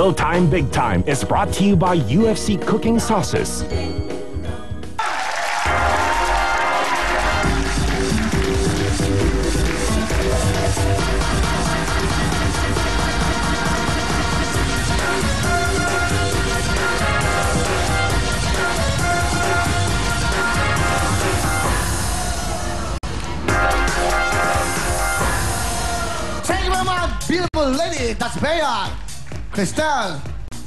Showtime Big Time is brought to you by UFC Cooking Sauces. Thank you very much, beautiful lady. That's Bea, Cristal,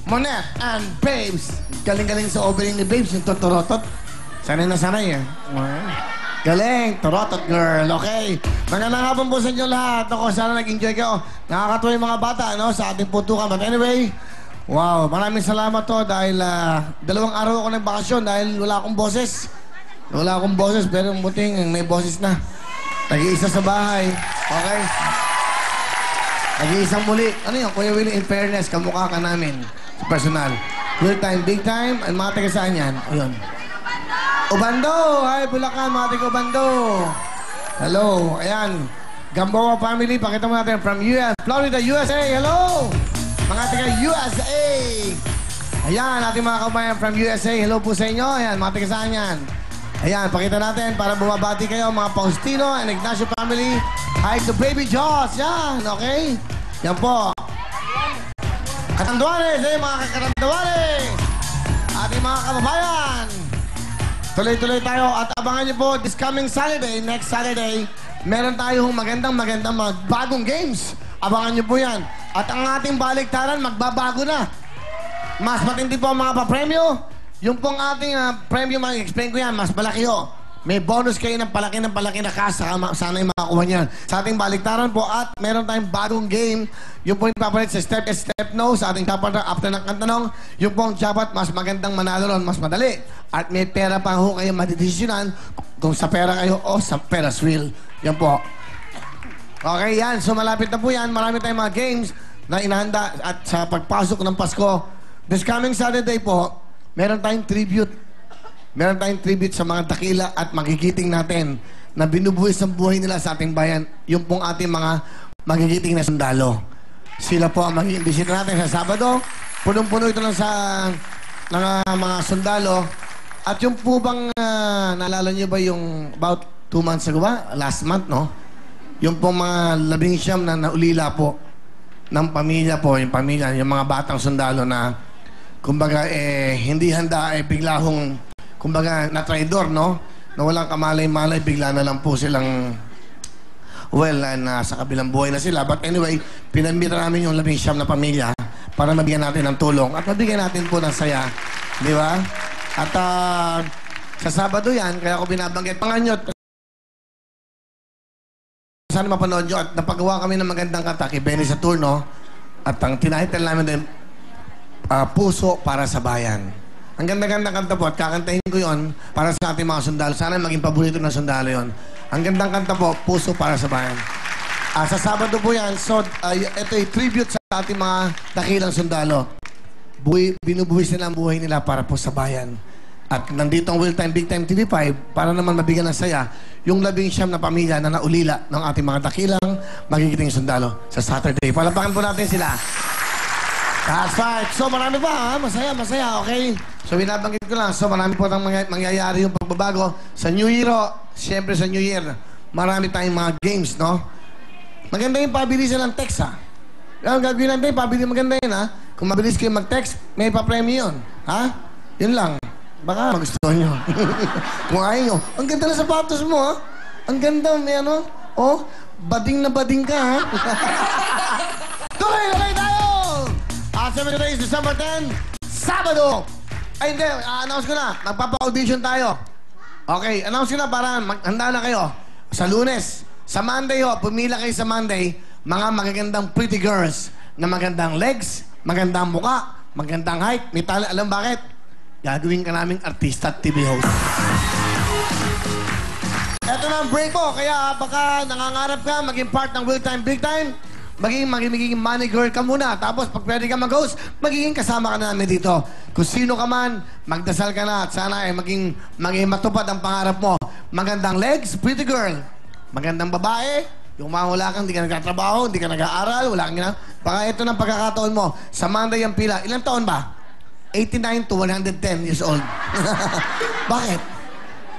Monette, and Babes. Galing-galing sa opening ni Babes, yung tutorotot. Sanay na sanay eh. Galing, turotot girl, okay? Magandang hapon po sa inyo lahat. Ako, sana nag-enjoy kayo. Nakakatuwa yung mga bata, no, sa ating putukan. But anyway, wow, maraming salamat to dahil 2 araw ako nagbakasyon dahil wala akong boses. Wala akong boses, pero buting may boses na. Nag-iisa sa bahay, okay? Nag-iisang muli. Ano yun? Kuya Willie, in fairness, kamukha ka namin. Personal. Real time, big time. Ang mga taga saan yan? Ayun. Ubando! Hi, Bulacan, mga taga Ubando. Hello. Ayan. Gamboa family, pakita mo natin from US, Florida, USA. Hello! Mga taga USA. Ayan, ating mga kabayan from USA. Hello po sa inyo. Ayan, mga taga saan yan? Ayan, pakita natin para bumabati kayo, mga Faustino and Ignacio family. Hi to Baby Joss. Yan, okay? Yan po. Katanduanes, mga katanduanes. Ating mga kababayan. Tuloy-tuloy tayo at abangan niyo po this coming Saturday, next Saturday, meron tayong magandang mga bagong games. Abangan niyo po yan. At ang ating baliktaran, magbabago na. Mas matindi po ang mga papremyo. Yung pong ating premyo, mag-explain ko yan, mas malaki ho. May bonus kayo ng palaki na kasa. Sana yung makakuha niyan. Sa ating baliktaran po at meron tayong bagong game. Yung po yung papalit sa Step Yes, Step No sa ating kapatid after ng kantanong. Yung pong jabat, mas magandang manalo ron, mas madali. At may pera pa ho kayo madidesisyonan kung sa pera kayo o sa Ferris wheel. Yan po. Okay, yan. So malapit na po yan. Marami tayong mga games na inahanda at sa pagpasok ng Pasko. This coming Saturday po, meron tayong tribute. Meron tayong tribute sa mga dakila at magigiting natin na binubuhis ang buhay nila sa ating bayan. Yung pong ating mga magigiting na sundalo. Sila po ang magiging bisita natin sa Sabado. Punong-puno ito lang sa mga sundalo. At yung po bang, naalala niyo ba yung about 2 months ago ba? Last month, no? Yung pong mga 19 na naulila po ng pamilya po, yung pamilya, yung mga batang sundalo na kumbaga, hindi handa, bigla hong, kumbaga, na-traidor, no? Na walang kamalay-malay, bigla na lang po silang, well, nasa kabilang buhay na sila. But anyway, pinamira namin yung 19 na pamilya para mabigyan natin ng tulong at mabigyan natin po ng saya. Di ba? At sa Sabado yan, kaya ako binabanggit. Panganyot, sana mapanood nyo at napagawa kami ng magandang kanta kay Benny Saturno at ang tinitle namin din, Puso para sa Bayan. Ang ganda-ganda kanta po at kakantahin ko yon para sa ating mga sundalo. Sana maging paborito ng sundalo yon. Ang gandang kanta po, Puso para sa Bayan. Sa Sabado po yan. So, ito ay tribute sa ating mga dakilang sundalo. Binubuhis nila ang buhay nila para po sa bayan. At nandito ang Real Time Big Time TV5 para naman mabigyan ng saya yung 19 na pamilya na naulila ng ating mga dakilang magigiting sundalo sa Saturday. Palapakan po natin sila. That's right. So, marami pa, ha? Masaya, okay? So, binabanggit ko lang. So, marami po nang mangyayari yung pagbabago. Sa New Year, siyempre sa New Year, marami tayong mga games, no? Maganda yung pabilisan ng text, ha? Ang gagawin natin, pabilis maganda yun, ha? Kung mabilis kayo mag-text, may pa-premyo yun. Ha? Yun lang. Baka magustuhan nyo. Kung ayaw nyo. Ang ganda na sapatos mo, ha? Ang ganda, may ano? Oh, bading na bading ka, ha? Tuloy tayo! 7 days, December 10, Sabado! Ay, hindi. Announce ko na. Magpapa-audition tayo. Okay, announce ko na para handa na kayo. Sa Lunes, sa Monday, pumila kayo sa Monday, mga magagandang pretty girls na magandang legs, magandang muka, magandang height. May talent. Alam bakit? Gagawin ka naming artista at TV host. Eto na ang break po. Kaya baka nangangarap ka maging part ng Real Time Big Time, magiging money girl ka muna. Tapos pag pwede ka mag-host, magiging kasama ka na namin dito. Kung sino ka man, magdasal ka na at sana ay maging matupad ang pangarap mo. Magandang legs, pretty girl. Magandang babae. Yung mga wala kang, hindi ka nagtatrabaho, hindi ka nag-aaral, wala kang Baka ito ng pagkakataon mo. Sa Monday ang pila. Ilang taon ba? 89 to 110 years old. Bakit?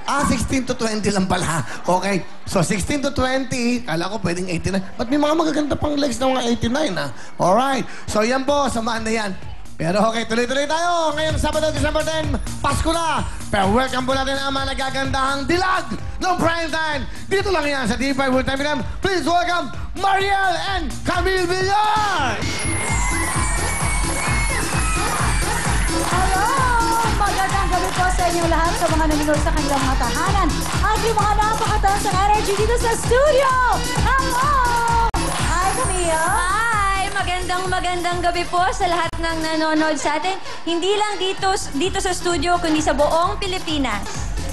16 to 20 lang pala. Okay. So, 16 to 20, kala ko pwedeng 89. Ba't may mga magaganda pang legs ng mga 89, ha? Alright. So, yan po. Samahan na yan. Pero okay, tuloy-tuloy tayo. Ngayon, Sabado, December 10, Pasko na. Pero welcome po natin ang mga nagagandahang dilag ng prime time. Dito lang yan sa TV5 World Time Film. Please welcome Mariel and Camille Villar! Hello! Magandang gabi po sa inyong lahat sa mga nanonood sa kanilang mga tahanan at yung mga napakataas ng energy dito sa studio! Hello! Hi, Camille! Hi! Magandang gabi po sa lahat ng nanonood sa atin. Hindi lang dito sa studio, kundi sa buong Pilipinas.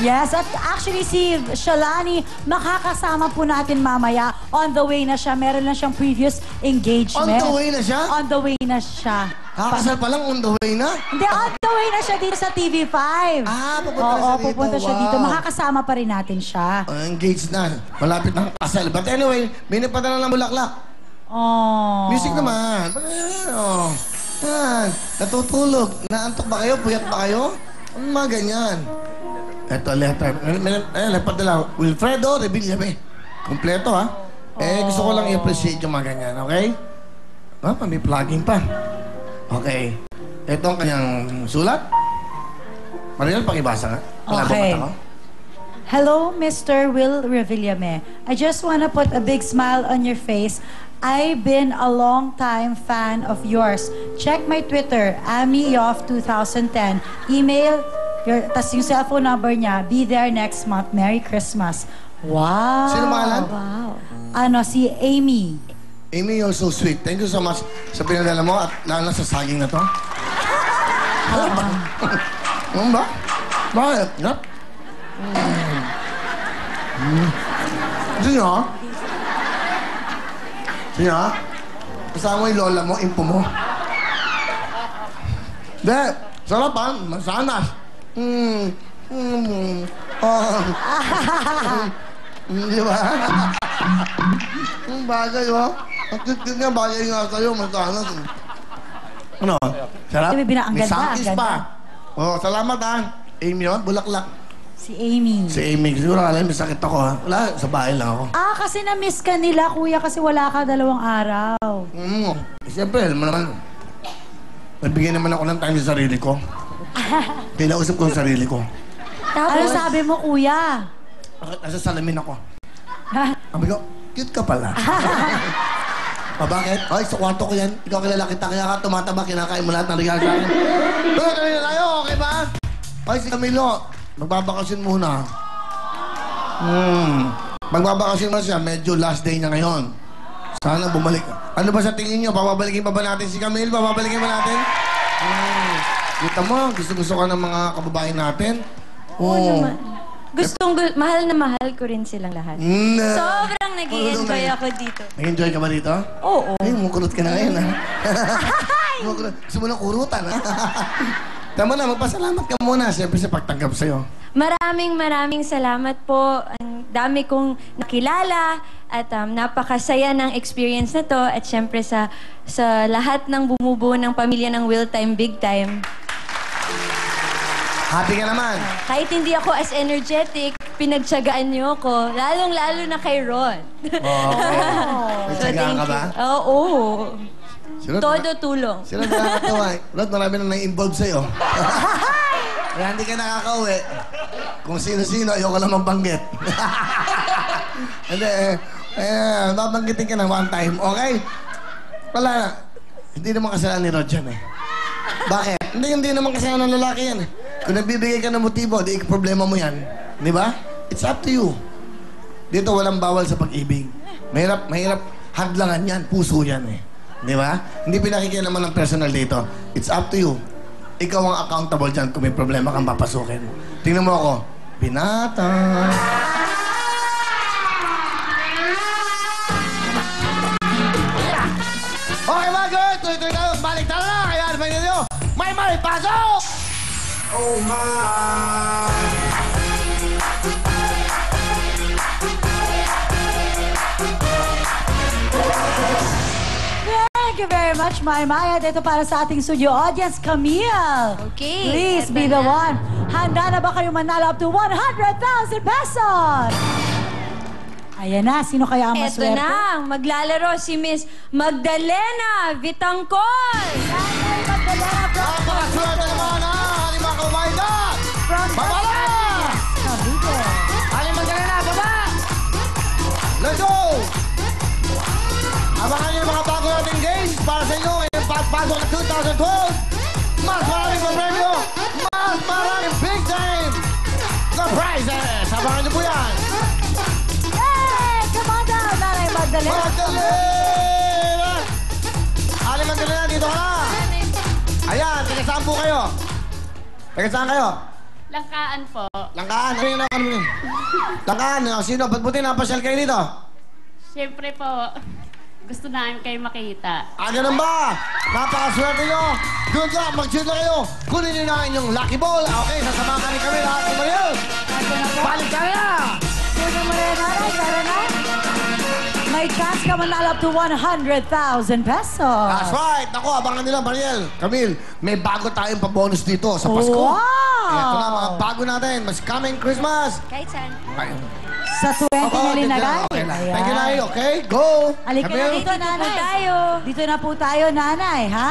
Yes, at actually si Shalani, makakasama po natin mamaya. On the way na siya. Meron lang siyang previous engagement. On the way na siya? On the way na siya. Kakasal pa lang, on the way na? Hindi, on the way na siya dito sa TV5. Pupunta na siya dito. Pupunta siya dito. Makakasama pa rin natin siya. Engaged na. Malapit na ang kasal. But anyway, may napadala ng bulaklak. Oh. Music naman. Yan. Natutulog. Naantok ba kayo? Puyat ba kayo? Ang mga ganyan. Ito, letter. Nagpadala. Wilfredo Revillame. Kompleto, ha? Gusto ko lang i-appreciate yung mga ganyan, okay? May plugging pa. Okay. Ito ang kanyang sulat. Mariel, pakibasa nga. Okay. Hello, Mr. Will Revillame. I just want to put a big smile on your face. I've been a long-time fan of yours. Check my Twitter, AmiYoff2010. Email, tas yung cellphone number niya, be there next month. Merry Christmas. Wow. Sino pangalan? Wow. Si Amy. Amy, you're so sweet. Thank you so much sa pinadala mo at lalo na sa saging na to. Ano ba? Bakit? Yep. Sino? Sino? Kasama mo yung lola mo, impo mo. De, sarap ha? Masanas. Di ba? Ang bagay, oh. Ang cute nga, bagay nga sa'yo, masanas. Ano? Sarap? May sangkis pa. Oh, salamat ha. Amy, oh, bulaklak. Si Amy. Si Amy. Siguro alam, may sakit ako ha. Wala, sa bahay lang ako. Kasi na-miss ka nila, kuya, kasi wala ka 2 araw. Siyempre, alam mo naman. Nagbigay naman ako ng time sa sarili ko. Kinausap ko sa sarili ko. Ano sabi mo, kuya? Nasa salamin ako. Sabi ko, cute ka pala. Bakit? Ay, sa kwarto ko yan. Ikaw kilala kita, kaya ka tumataba, kinakain mo lahat ng regalo sa akin. Pero kami na tayo, okay ba? Ay, si Camilo, magbabakasyon muna. Magbabakasyon muna siya, medyo last day niya ngayon. Sana bumalik. Ano ba sa tingin niyo? Papabalikin pa ba natin si Camille? Papabalikin ba natin? Kita mo, gusto-gusto ka ng mga kababae natin? Oo naman. Mahal na mahal ko rin silang lahat. Sobrang nag-i-enjoy ako dito. Nag-enjoy ka ba dito? Oo. Ay, mukulot ka na ngayon, ha? Gusto mo ng kurutan, ha? Tama na, magpasalamat ka muna, siyempre sa pagtanggap sa'yo. Maraming salamat po. Ang dami kong nakilala at napakasaya ng experience na to. At siyempre sa lahat ng bumubuo ng pamilya ng Will Time, Big Time. Happy ka naman. Kahit hindi ako as energetic, pinagtsagaan niyo ako. Lalong-lalo na kay Ron. Okay. May tsagaan ka ba? Oo. Todo na, tulong. sila nakakatawa. Rod, marami na nai-involve sa'yo. Kaya hindi ka nakakauwi. Kung sino-sino, ayoko lang mabanggit. Hindi, babanggitin ka na one time, okay? Wala, hindi naman kasalanan ni Rod yan, eh. Bakit? Hindi naman kasalanan ng lalaki yan, eh. Kung nagbibigay ka ng motibo, di problema mo yan. Di ba? It's up to you. Dito walang bawal sa pag-ibig. Mahirap hadlangan yan. Puso yan eh. Di ba? Hindi pinakikialaman ng personal dito. It's up to you. Ikaw ang accountable dyan kung may problema kang papasukin. Tingnan mo ako. Binata. Okay mga girl, tuloy-tuloy tayo. Balik tayo na. Kaya ano ba nyo? May pasok! Oh my! Thank you very much, Maya. Dito para sa ating studio audience, Camille. Okay. Please eto be the na. one. Handa na ba kayo manalo up to 100,000 pesos? Ayan na, sino kaya ang Eto maswerte? na, maglalaro si Miss Magdalena Vitangcol. Nanay Magdalena from Napakaswerte naman ha, ating mga kababayan. From Baba na! Cavite. Aling Magdalena, baba! Let's go! Abangan niyo yung mga bago nating games para sa inyo ngayong pagpasok ng 2012. Mas maraming premyo, mas maraming big time na prizes. Abangan niyo po yan. Hey! Come on down, Nanay Magdalena. Magdalena! Aling Magdalena, dito ka na. Ayan, taga saan po kayo? Taga saan kayo? Langkaan po. Langkaan. Ano yun? Ano yun? Langkaan. Sino? Ba't buti napasyal kayo dito? Siyempre po, gusto namin kayo makita. Ganun ba? Napakaswerte nyo. Good luck. Mag-cheer na kayo. Kunin nyo na inyong lucky ball. Okay, sasamahan ni kami lahat ng mga balik ka na! Sino mo rin, Nanay? Tara na. May chance ka manalo up to 100,000 pesos. That's right. Naku, abangan nila, Mariel. Camille, may bago tayong pa-bonus dito sa Pasko. Wow! Ito na, mga bago natin. Mas coming Christmas. Kahit saan. Ay, Sa 20 na linagay. Okay na. Ayan. Thank you, Nay. Okay, go. Halika na Camille. dito, Nanay. tayo. Dito na po tayo, Nanay, ha?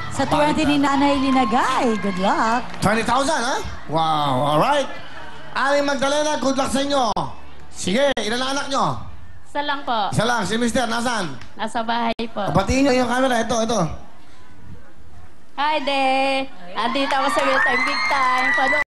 Sa 20 ni Nanay Linagay. Good luck. 20,000, ha? Wow, alright. Aling Magdalena, good luck sa inyo. Sige, ilan ang anak nyo? Isa lang po. Isa lang, si Mister, nasaan? Nasa bahay po. Patiin nyo yung camera. Ito. Hi there! Andito ako sa Real Time Big Time.